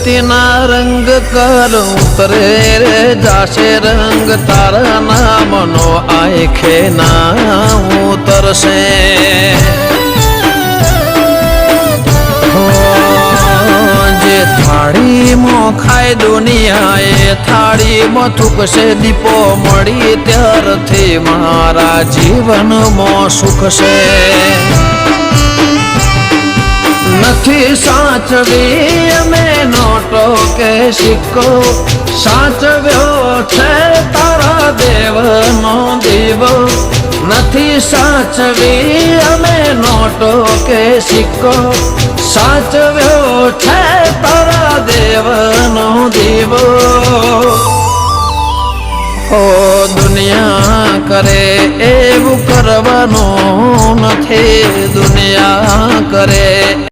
પ્રીતિના રંગ કર ઉતરે રે જાશે રંગ તારા નામનો આંખે ના ઉતરશે જે થાળીમાં ખાય દુનિયાએ થાળીમાં થૂકશે દીપો મળી ત્યારથી મારા જીવનમાં સુખ છે નથી સાચવી અમે નોટો કે સિક્કો સાચવ્યો છે તારા દેવનો દીવો નથી સાચવી અમે નોટો કે સિક્કો સાચવ્યો છે તારા દેવનો દીવો ઓ દુનિયા કરે એવું કરવાનું નથી દુનિયા કરે